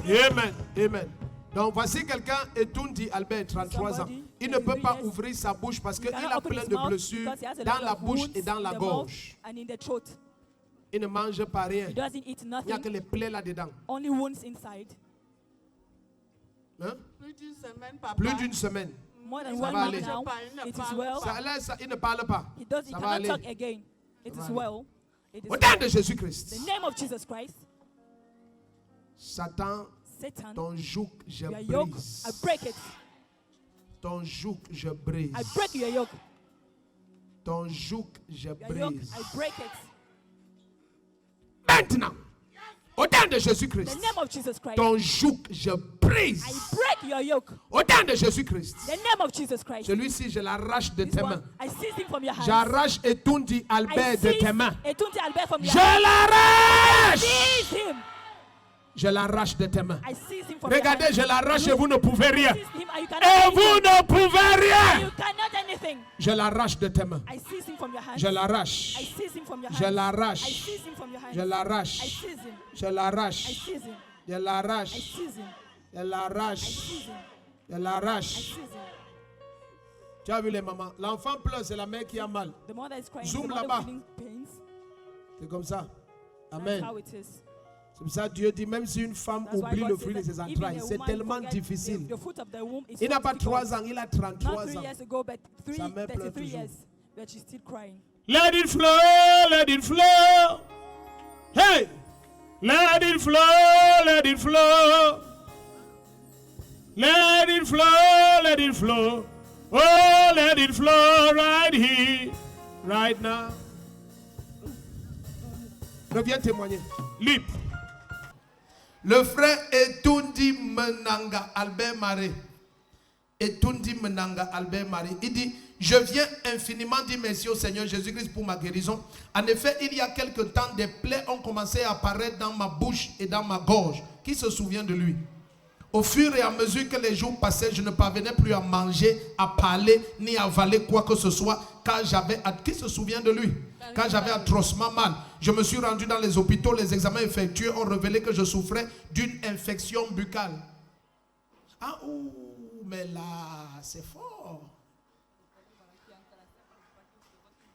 Amen. Amen. Donc voici quelqu'un, Etundi Albert, 33 ans. Il ne peut pas ouvrir sa bouche parce qu'il a plein de blessures dans la bouche et dans la gorge. Il ne mange pas rien. Il n'y a que les plaies là-dedans. Only wounds inside. Hein? Plus d'une semaine, papa. Plus d'une semaine. More than Ça 1 va month aller. now. It is well. Il ne parle pas. He Ça va cannot aller. talk again. It is well. It is Au nom well. de Jésus-Christ. The name of Jesus Christ. Satan, Satan, ton joug, je your yoke, brise. I break it. Ton joug, je brise. I break your yoke. Ton joug, je Your yoke, brise. I break it. Maintenant, au nom de The Jésus-Christ, name of Jesus Christ. ton joug, je brise. I break your yoke. Au nom de Jésus-Christ, The name of Jesus Christ. celui-ci, je l'arrache de This tes one, mains. I seize him from your hands. J'arrache Etundi Albert I de tes seize mains. Etunti Albert from your Je hands. l'arrache. Seize him. Je l'arrache de tes mains. I seize him from your Regardez, hands. je l'arrache et vous ne pouvez rien. Seize him and you cannot Et do vous anything. ne pouvez rien. You cannot anything. Je l'arrache de tes mains. I seize him from your hands. Je I l'arrache. seize him from your hands. Je I l'arrache. seize him from your hands. Je I l'arrache. seize him. Je I l'arrache. seize him. Je I l'arrache. seize him. Je I l'arrache. seize him. Je I l'arrache. seize him. Tu as vu les mamans? L'enfant pleure, c'est la mère qui a mal. The mother is crying. Zoom The mother là-bas. feeling pains. C'est comme ça. That's Amen. how it is. C'est pour ça que Dieu dit, même si une femme That's why oublie God le says fruit de that ses even entrailles, a c'est woman tellement forgets difficile. The fruit of the womb is Il n'a so pas difficult. 3 ans, il a Not 33 3 ans. years ago, but Sa mère pleure 33 toujours. years. But she's still crying. Let it flow, let it flow. Hey! Let it flow, let it flow. Let it flow, let it flow. Oh, let it flow right here, right now. Reviens témoigner. Libre. Le frère Etundi Menanga Albert Maré. Etundi Menanga Albert Maré. Il dit, je viens infiniment dire merci au Seigneur Jésus-Christ pour ma guérison. En effet, il y a quelque temps, des plaies ont commencé à apparaître dans ma bouche et dans ma gorge. Qui se souvient de lui? Au fur et à mesure que les jours passaient, je ne parvenais plus à manger, à parler, ni à avaler quoi que ce soit. Car j'avais, qui se souvient de lui? Quand j'avais atrocement mal, je me suis rendu dans les hôpitaux. Les examens effectués ont révélé que je souffrais d'une infection buccale. Ah, ouh, mais là, c'est fort.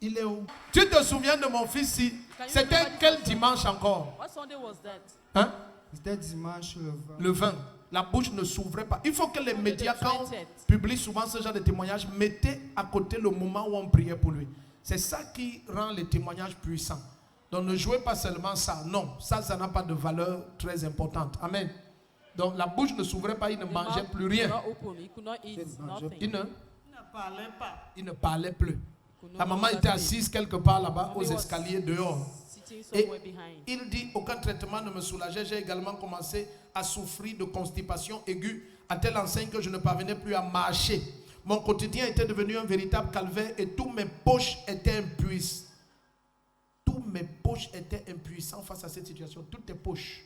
Il est où? Tu te souviens de mon fils ici? C'était quel dimanche encore? What Sunday was that? Hein? C'était dimanche le 20. Le 20. La bouche ne s'ouvrait pas. Il faut que les médias, quand on publie souvent ce genre de témoignages, mettez à côté le moment où on priait pour lui. C'est ça qui rend les témoignages puissants. Donc ne jouez pas seulement ça. Non, ça n'a pas de valeur très importante. Amen. Donc la bouche ne s'ouvrait pas, il ne mangeait plus rien. Il ne parlait pas. Il ne parlait plus. La maman était assise quelque part là-bas aux escaliers dehors. Et il dit, aucun traitement ne me soulageait. J'ai également commencé à souffrir de constipation aiguë à telle enseigne que je ne parvenais plus à marcher. Mon quotidien était devenu un véritable calvaire et tous mes poches étaient impuissantes. Tous mes poches étaient impuissants face à cette situation. Toutes tes poches.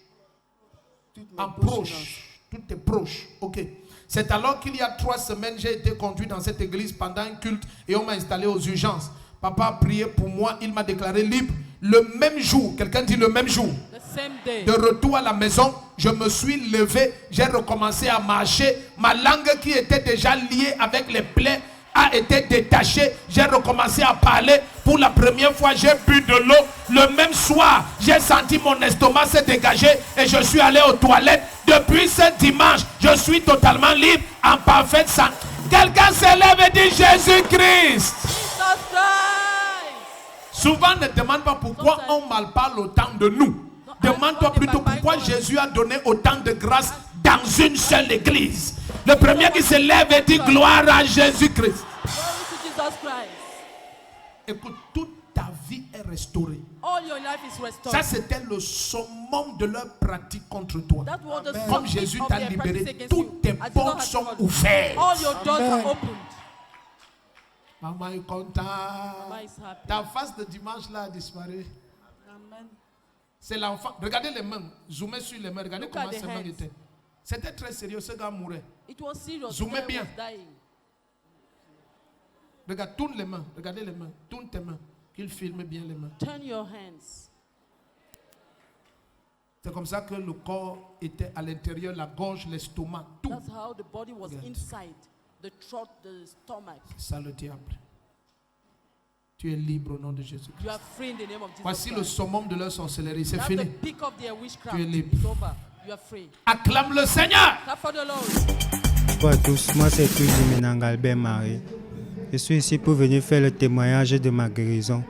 Toutes tes proches. Ok. C'est alors qu'il y a 3 semaines, j'ai été conduit dans cette église pendant un culte et on m'a installé aux urgences. Papa a prié pour moi, il m'a déclaré libre. Le même jour, quelqu'un dit le même jour, de retour à la maison, je me suis levé, j'ai recommencé à marcher. Ma langue qui était déjà liée avec les plaies a été détachée. J'ai recommencé à parler. Pour la première fois, j'ai bu de l'eau. Le même soir, j'ai senti mon estomac se dégager et je suis allé aux toilettes. Depuis ce dimanche, je suis totalement libre, en parfaite santé. Quelqu'un se lève et dit Jésus-Christ. Souvent, ne demande pas pourquoi on malparle autant de nous. Demande-toi plutôt pourquoi Jésus a donné autant de grâce dans une seule église. Le premier qui se lève et dit gloire à Jésus-Christ. Écoute, toute ta vie est restaurée. Ça, c'était le summum de leur pratique contre toi. Comme Jésus t'a libéré, toutes tes portes sont ouvertes. Maman est contente. Ta face de dimanche là a disparu. C'est l'enfant. Regardez les mains. Zoomez sur les mains. Regardez comment ses mains étaient. C'était très sérieux. Ce gars mourait. Zoomez bien. Regarde, tourne les mains. Regardez les mains. Tourne tes mains. Qu'il filme bien les mains. Turn your hands. C'est comme ça que le corps était à l'intérieur, la gorge, l'estomac, tout. That's how the body was Good. inside, the throat, the stomach. C'est ça le diable. Tu es libre au nom de Jésus. You are free in the name of Jesus Voici le Christ. summum de leur sorcellerie. C'est That's fini. the peak of their witchcraft. Tu es libre. It's over. You are free. Acclame le Seigneur. Clap for the Lord. Bonjour à tous, moi c'est Tundi Menanga Albert Marie. Je suis ici pour venir faire le témoignage de ma guérison.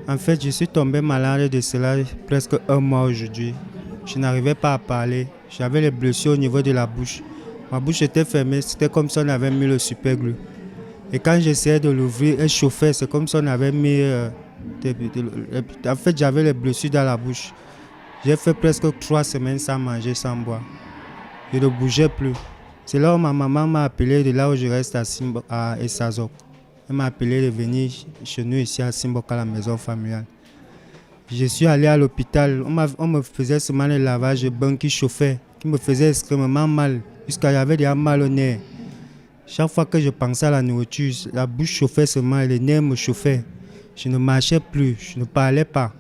En fait, je suis tombé malade de cela presque un mois aujourd'hui. Je n'arrivais pas à parler. J'avais les blessures au niveau de la bouche. Ma bouche était fermée, c'était comme si on avait mis le superglue. Et quand j'essayais de l'ouvrir, elle chauffait, c'est comme si on avait mis... En fait, j'avais les blessures dans la bouche. J'ai fait presque 3 semaines sans manger, sans boire. Je ne bougeais plus. C'est là où ma maman m'a appelé, de là où je reste à Essazok. Elle m'a appelé de venir chez nous ici à Simbok, à la maison familiale. Je suis allé à l'hôpital. On me faisait seulement le lavage de bain qui chauffait, qui me faisait extrêmement mal, jusqu'à j'avais déjà mal au nez. Chaque fois que je pensais à la nourriture, la bouche chauffait seulement et les nerfs me chauffaient. Je ne marchais plus, je ne parlais pas.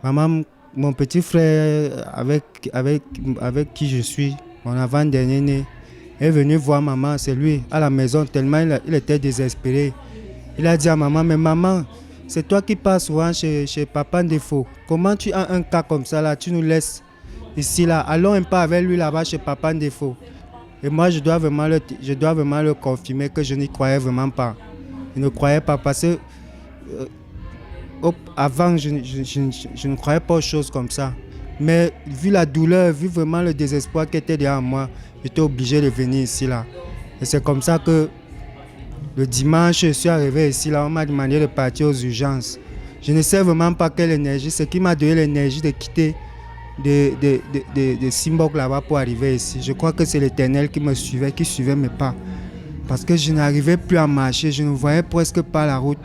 Maman, mon petit frère avec qui je suis, mon avant-dernier né, est venu voir maman, c'est lui, à la maison, tellement il était désespéré. Il a dit à maman, mais maman, c'est toi qui passes souvent chez Papa Ndefo. Comment tu as un cas comme ça là, tu nous laisses ici là, allons un pas avec lui là-bas chez Papa Ndefo. Et moi, je dois vraiment le confirmer que je n'y croyais vraiment pas. Je ne croyais pas parce que avant, je ne croyais pas aux choses comme ça. Mais vu la douleur, vu vraiment le désespoir qui était derrière moi, j'étais obligé de venir ici là. Et c'est comme ça que le dimanche, je suis arrivé ici là, on m'a demandé de partir aux urgences. Je ne sais vraiment pas quelle énergie, ce qui m'a donné l'énergie de quitter de Simbok là-bas pour arriver ici. Je crois que c'est l'Éternel qui me suivait, qui suivait mes pas. Parce que je n'arrivais plus à marcher, je ne voyais presque pas la route.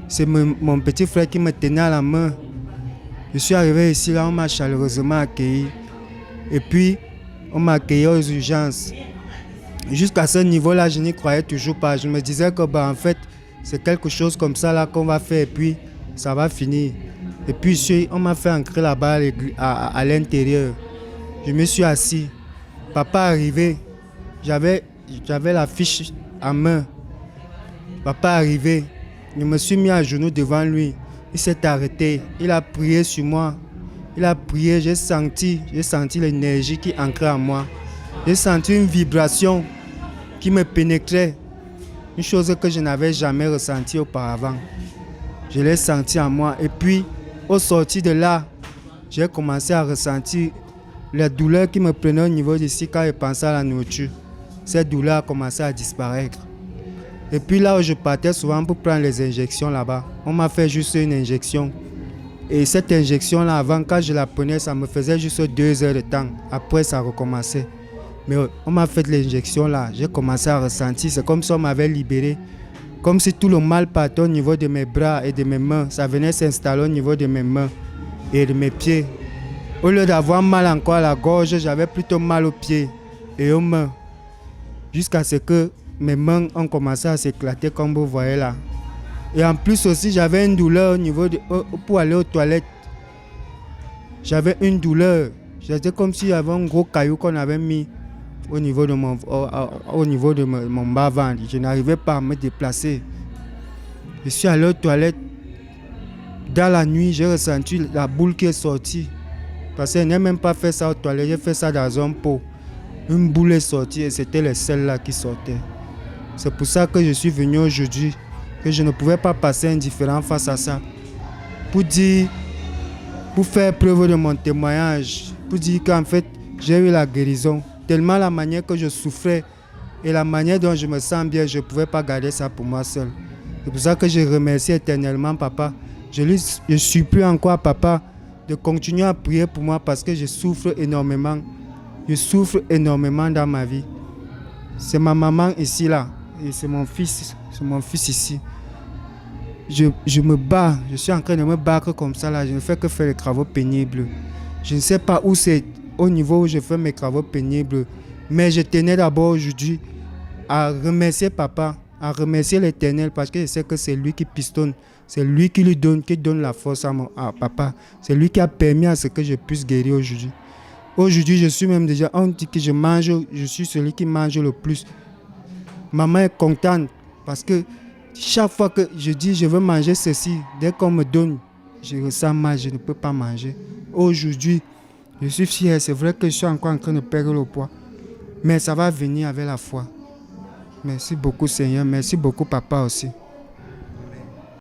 C'est mon petit frère qui me tenait à la main. Je suis arrivé ici, là, on m'a chaleureusement accueilli. Et puis, on m'a accueilli aux urgences. Jusqu'à ce niveau-là, je n'y croyais toujours pas. Je me disais que, en fait, c'est quelque chose comme ça là qu'on va faire et puis ça va finir. Et puis, on m'a fait entrer là-bas à l'intérieur. Je me suis assis. Papa est arrivé. J'avais la fiche en main. Papa est arrivé. Je me suis mis à genoux devant lui. Il s'est arrêté. Il a prié sur moi. Il a prié. J'ai senti l'énergie qui ancrait en moi. J'ai senti une vibration qui me pénétrait. Une chose que je n'avais jamais ressentie auparavant. Je l'ai senti en moi. Et puis, au sortir de là, j'ai commencé à ressentir la douleur qui me prenait au niveau d'ici quand je pensais à la nourriture. Cette douleur a commencé à disparaître. Et puis là où je partais souvent pour prendre les injections là-bas, on m'a fait juste une injection. Et cette injection-là, avant, quand je la prenais, ça me faisait juste 2 heures de temps. Après, ça recommençait. Mais on m'a fait l'injection là, j'ai commencé à ressentir, c'est comme si on m'avait libéré. Comme si tout le mal partait au niveau de mes bras et de mes mains. Ça venait s'installer au niveau de mes mains et de mes pieds. Au lieu d'avoir mal encore à la gorge, j'avais plutôt mal aux pieds et aux mains. Jusqu'à ce que mes mains ont commencé à s'éclater comme vous voyez là. Et en plus aussi, j'avais une douleur au niveau pour aller aux toilettes. J'avais une douleur. C'était comme s'il y avait un gros caillou qu'on avait mis au niveau de mon bas-ventre. Je n'arrivais pas à me déplacer. Je suis allé aux toilettes. Dans la nuit, j'ai ressenti la boule qui est sortie. Parce que je n'ai même pas fait ça aux toilettes, j'ai fait ça dans un pot. Une boule est sortie et c'était les selles là qui sortaient. C'est pour ça que je suis venu aujourd'hui, que je ne pouvais pas passer indifférent face à ça. Pour faire preuve de mon témoignage, pour dire qu'en fait, j'ai eu la guérison. Tellement la manière que je souffrais et la manière dont je me sens bien, je ne pouvais pas garder ça pour moi seul. C'est pour ça que je remercie éternellement Papa. Je supplie encore à Papa de continuer à prier pour moi parce que je souffre énormément. Je souffre énormément dans ma vie. C'est ma maman ici là et c'est mon fils ici. Je me bats, je suis en train de me battre comme ça là, je ne fais que faire les travaux pénibles. Je ne sais pas où c'est au niveau où je fais mes travaux pénibles, mais je tenais d'abord aujourd'hui à remercier Papa, à remercier l'Éternel parce que je sais que c'est lui qui pistonne C'est lui qui donne la force à papa. C'est lui qui a permis à ce que je puisse guérir aujourd'hui. Aujourd'hui, je suis même déjà, on dit que je suis celui qui mange le plus. Maman est contente parce que chaque fois que je dis je veux manger ceci, dès qu'on me donne, je ressens mal, je ne peux pas manger. Aujourd'hui, je suis fier, c'est vrai que je suis encore en train de perdre le poids. Mais ça va venir avec la foi. Merci beaucoup Seigneur, merci beaucoup papa aussi.